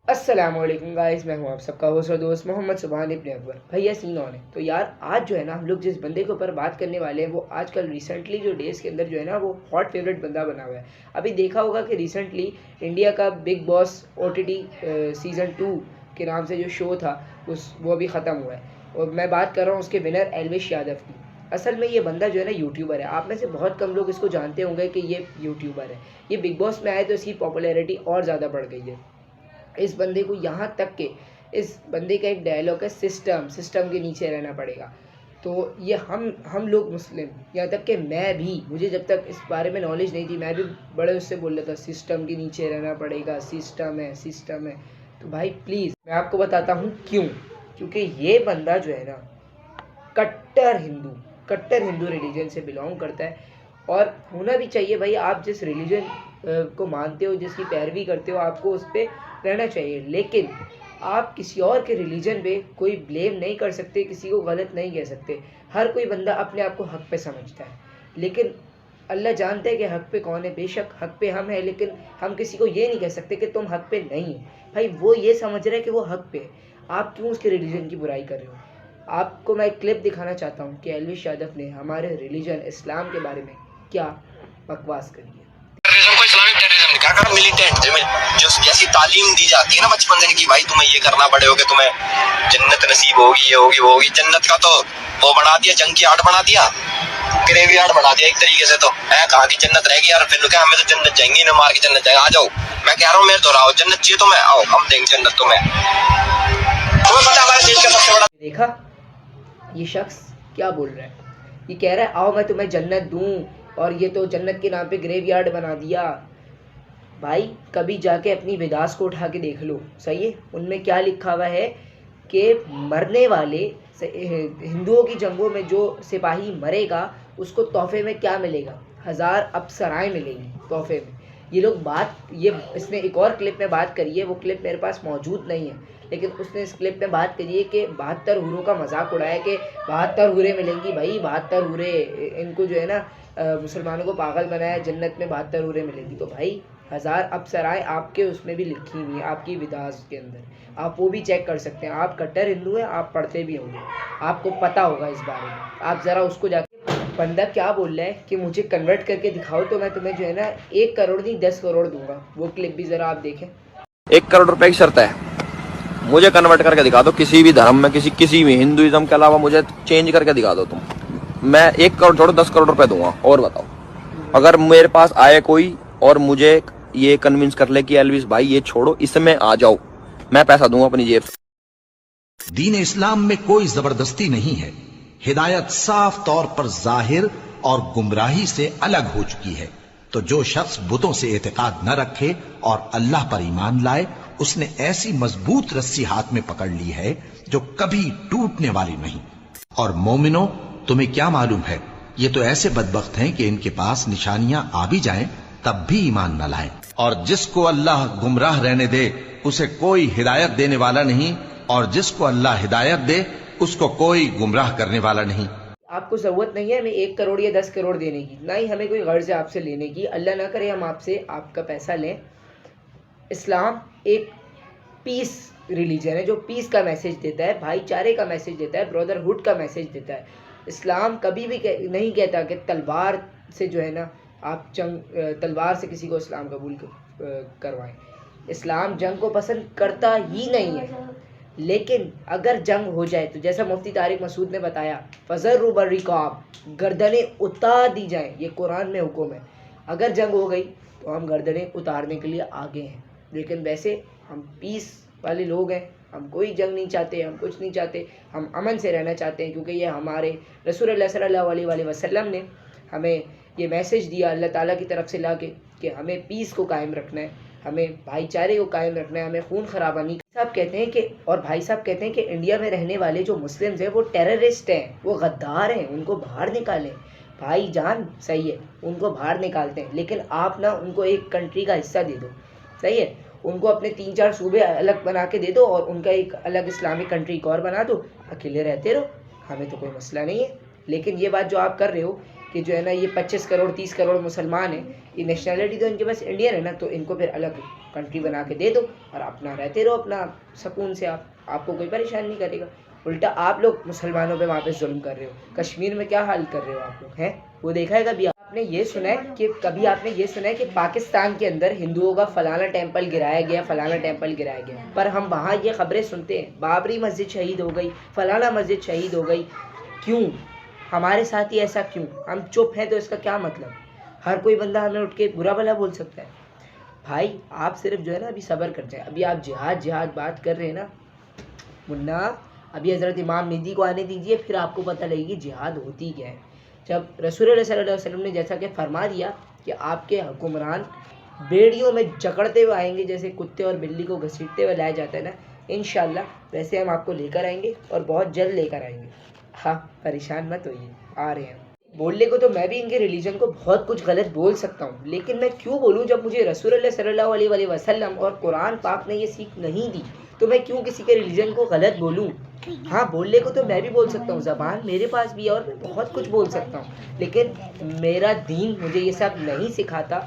السلام علیکم گائز، میں ہوں آپ سب کا ہوسٹ اور دوست محمد سبحان ابن اکبر. بھیا سین آن ہے. تو یار آج جو ہے نا ہم لوگ جس بندے کے اوپر بات کرنے والے ہیں وہ آج کل ریسنٹلی جو ڈیز کے اندر جو ہے نا وہ ہاٹ فیوریٹ بندہ بنا ہوا ہے. ابھی دیکھا ہوگا کہ ریسنٹلی انڈیا کا بگ باس OTT سیزن 2 کے نام سے جو شو تھا وہ ابھی ختم ہوا ہے. اور میں بات کر رہا ہوں اس کے ونر ایلوش یادو کی. اصل میں یہ بندہ جو ہے نا یوٹیوبر ہے. آپ میں سے بہت کم لوگ اس کو جانتے ہوں گے کہ یہ یوٹیوبر ہے. یہ بگ باس میں آئے تو اس کی پاپولیرٹی اور زیادہ بڑھ گئی ہے. اس بندے کو یہاں تک کہ اس بندے کا ایک ڈائلاگ ہے سسٹم کے نیچے رہنا پڑے گا. تو یہ ہم لوگ مسلم، یہاں تک کہ میں بھی، مجھے جب تک اس بارے میں نالج نہیں تھی میں بھی بڑے اس سے بول رہا تھا سسٹم کے نیچے رہنا پڑے گا، سسٹم ہے. تو بھائی پلیز میں آپ کو بتاتا ہوں کیونکہ یہ بندہ جو ہے نا کٹر ہندو ریلیجن سے بلانگ کرتا ہے. اور ہونا بھی چاہیے بھائی. آپ جس ریلیجن کو مانتے ہو، جس کی پیروی کرتے ہو، آپ کو اس پہ رہنا چاہیے. لیکن آپ کسی اور کے ریلیجن پہ کوئی بلیم نہیں کر سکتے، کسی کو غلط نہیں کہہ سکتے. ہر کوئی بندہ اپنے آپ کو حق پہ سمجھتا ہے، لیکن اللہ جانتا ہے کہ حق پہ کون ہے. بے شک حق پہ ہم ہیں، لیکن ہم کسی کو یہ نہیں کہہ سکتے کہ تم حق پہ نہیں ہے. بھائی وہ یہ سمجھ رہا ہے کہ وہ حق پہ ہے، آپ کیوں اس کے ریلیجن کی برائی کر رہے ہو؟ آپ کو میں ایک کلپ دکھانا چاہتا ہوں کہ ایلوش یادو نے ہمارے ریلیجن اسلام کے بارے میں کیا بکواس کری ہے. ٹیررزم کو اسلامک ٹیررزم کیا کہا؟ ملیٹنٹ جو جیسی تعلیم دی جاتی ہے نا بچپن سے کہ بھائی تمہیں یہ کرنا پڑے گا کہ تمہیں جنت نصیب ہوگی، یہ ہوگی وہ ہوگی. جنت کا تو وہ بنا دیا، جنگ کی آرٹ بنا دیا، گریوی آرٹ بنا دیا ایک طریقے سے. تو کہا کہ جنت رہے گی یار، پھر کیا ہمیں تو جنت جائیں گے، نہ مار کے جنت جائیں گے. آ جاؤ، میں کہہ رہا ہوں میرے تو راؤ جنت چاہیے تو میں آؤ، ہم دیں گے جنت تمہیں. تمہیں پتا ہمارے دیش کا سب سے بڑا دیکھا یہ شخص کیا بول رہا ہے؟ یہ کہہ رہا ہے آؤ میں تمہیں جنت دوں، اور یہ تو جنت کے نام پہ گریو یارڈ بنا دیا. بھائی کبھی جا کے اپنی وداس کو اٹھا کے دیکھ لو، صحیح ہے؟ ان میں کیا لکھا ہوا ہے کہ مرنے والے ہندوؤں کی جنگوں میں جو سپاہی مرے گا اس کو تحفے میں کیا ملے گا؟ 1000 اپسرائیں ملیں گی تحفے میں. یہ لوگ اس نے ایک اور کلپ میں بات کری ہے، وہ کلپ میرے پاس موجود نہیں ہے، لیکن اس نے اس کلپ میں بات کری ہے کہ 72 حوروں کا مذاق اڑایا کہ 72 حوریں ملیں گی. بھائی 72 حوریں، ان کو جو ہے نا مسلمانوں کو پاگل بنایا، جنت میں 72 حوریں ملیں گی. تو بھائی 1000 اپسرائیں آپ کے اس میں بھی لکھی ہوئی ہیں، آپ کی وداس کے اندر، آپ وہ بھی چیک کر سکتے ہیں. آپ کٹر ہندو ہیں، آپ پڑھتے بھی ہوں گے، آپ کو پتہ ہوگا اس بارے میں. آپ ذرا اس کو جا کے بندہ کیا بول رہا ہے کہ مجھے کنورٹ کر کے دکھاؤ تو میں تمہیں جو ہے نا 1 کروڑ نہیں 10 کروڑ دوں گا. وہ کلپ بھی ذرا آپ دیکھیں. 1 کروڑ روپے کی شرط ہے، مجھے کنورٹ کر کے دکھا دو کسی بھی دھرم میں، کسی بھی ہندوازم کے علاوہ مجھے چینج کر کے دکھا دو تم. میں 1 کروڑ چھوڑو 10 کروڑ روپے دوں گا. اور بتاؤ، اگر میرے پاس آئے کوئی اور مجھے یہ کنونس کر لے کہ ایلوش بھائی یہ چھوڑو، اس میں آ جاؤ، میں پیسہ دوں گا اپنی جیب سے. دین اسلام میں کوئی زبردستی نہیں ہے. ہدایت صاف طور پر ظاہر اور گمراہی سے الگ ہو چکی ہے. تو جو شخص بتوں سے اعتقاد نہ رکھے اور اللہ پر ایمان لائے، اس نے ایسی مضبوط رسی ہاتھ میں پکڑ لی ہے جو کبھی ٹوٹنے والی نہیں. اور مومنو، تمہیں کیا معلوم ہے، یہ تو ایسے بدبخت ہیں کہ ان کے پاس نشانیاں آ بھی جائیں تب بھی ایمان نہ لائیں. اور جس کو اللہ گمراہ رہنے دے اسے کوئی ہدایت دینے والا نہیں، اور جس کو اللہ ہدایت دے اس کو کوئی گمراہ کرنے والا نہیں. آپ کو ضرورت نہیں ہے ہمیں 1 کروڑ یا 10 کروڑ دینے کی، نہ ہی ہمیں کوئی غرض ہے آپ سے لینے کی. اللہ نہ کرے ہم آپ سے آپ کا پیسہ لیں. اسلام ایک پیس ریلیجن ہے جو پیس کا میسیج دیتا ہے، بھائی چارے کا میسیج دیتا ہے، برادرہڈ کا میسیج دیتا ہے. اسلام کبھی بھی نہیں کہتا کہ تلوار سے جو ہے نا آپ تلوار سے کسی کو اسلام قبول کروائیں. اسلام جنگ کو پسند کرتا ہی نہیں ہے. لیکن اگر جنگ ہو جائے تو جیسا مفتی طارق مسعود نے بتایا، فَذَرُّ بَالرِّقَابِ، گردنیں اتار دی جائیں، یہ قرآن میں حکم ہے. اگر جنگ ہو گئی تو ہم گردنیں اتارنے کے لیے آگے ہیں. لیکن ویسے ہم پیس والے لوگ ہیں، ہم کوئی جنگ نہیں چاہتے، ہم کچھ نہیں چاہتے، ہم امن سے رہنا چاہتے ہیں. کیونکہ یہ ہمارے رسول اللہ صلی اللہ علیہ وآلہ وسلم نے ہمیں یہ میسیج دیا اللہ تعالیٰ کی طرف سے لا کے کہ ہمیں پیس کو قائم رکھنا ہے، ہمیں بھائی چارے کو قائم رکھنا ہے، ہمیں خون خرابہ نہیں. صاحب کہتے ہیں کہ اور بھائی صاحب کہتے ہیں کہ انڈیا میں رہنے والے جو مسلمز ہیں وہ ٹیررسٹ ہیں، وہ غدار ہیں، ان کو باہر نکالیں. بھائی جان صحیح ہے، ان کو باہر نکالتے ہیں، لیکن آپ نہ ان کو ایک کنٹری کا حصہ دے دو. صحیح ہے، ان کو اپنے 3-4 صوبے الگ بنا کے دے دو اور ان کا ایک الگ اسلامک کنٹری ایک اور بنا دو، اکیلے رہتے رہو، ہمیں تو کوئی مسئلہ نہیں ہے. لیکن یہ بات جو آپ کر رہے ہو کہ جو ہے نا یہ 25 کروڑ 30 کروڑ مسلمان ہیں، یہ نیشنلٹی تو ان کے پاس انڈین ہے نا، تو ان کو پھر الگ کنٹری بنا کے دے دو اور اپنا رہتے رہو اپنا سکون سے، آپ کو کوئی پریشان نہیں کرے گا۔ الٹا آپ لوگ مسلمانوں پہ وہاں پہ ظلم کر رہے ہو، کشمیر میں کیا حال کر رہے ہو آپ لوگ ہیں، وہ دیکھا ہے کبھی آپ نے یہ سنا ہے کہ پاکستان کے اندر ہندوؤں کا فلانا ٹیمپل گرایا گیا، فلانا ٹیمپل گرایا گیا، پر ہم وہاں یہ خبریں سنتے ہیں بابری مسجد شہید ہو گئی، فلانا مسجد شہید ہو گئی، کیوں ہمارے ساتھ ہی ایسا کیوں؟ ہم چپ ہیں تو اس کا کیا مطلب؟ ہر کوئی بندہ ہمیں اٹھ کے برا بھلا بول سکتا ہے؟ بھائی آپ صرف جو ہے نا ابھی صبر کر جائیں، ابھی آپ جہاد بات کر رہے ہیں نا منا، ابھی حضرت امام مہدی کو آنے دیجئے، پھر آپ کو پتہ لگے گی جہاد ہوتی کیا ہے۔ جب رسول اللہ صلی اللہ علیہ وسلم نے جیسا کہ فرما دیا کہ آپ کے حکمران بیڑیوں میں جکڑتے ہوئے آئیں گے، جیسے کتے اور بلی کو گھسیٹتے ہوئے لایا جاتا ہے نا، انشاءاللہ ویسے ہم آپ کو لے کر آئیں گے اور بہت جلد لے کر آئیں گے۔ ہاں پریشان مت ہوئیے، آ رہے ہیں۔ بولنے کو تو میں بھی ان کے ریلیجن کو بہت کچھ غلط بول سکتا ہوں، لیکن میں کیوں بولوں جب مجھے رسول اللہ صلی اللہ علیہ وسلم اور قرآن پاک نے یہ سیکھ نہیں دی، تو میں کیوں کسی کے ریلیجن کو غلط بولوں؟ ہاں بولنے کو تو میں بھی بول سکتا ہوں، زبان میرے پاس بھی ہے اور میں بہت کچھ بول سکتا ہوں، لیکن میرا دین مجھے یہ سب نہیں سکھاتا،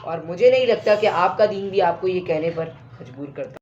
اور مجھے نہیں لگتا کہ آپ کا دین بھی آپ کو یہ کہنے پر مجبور کرتا۔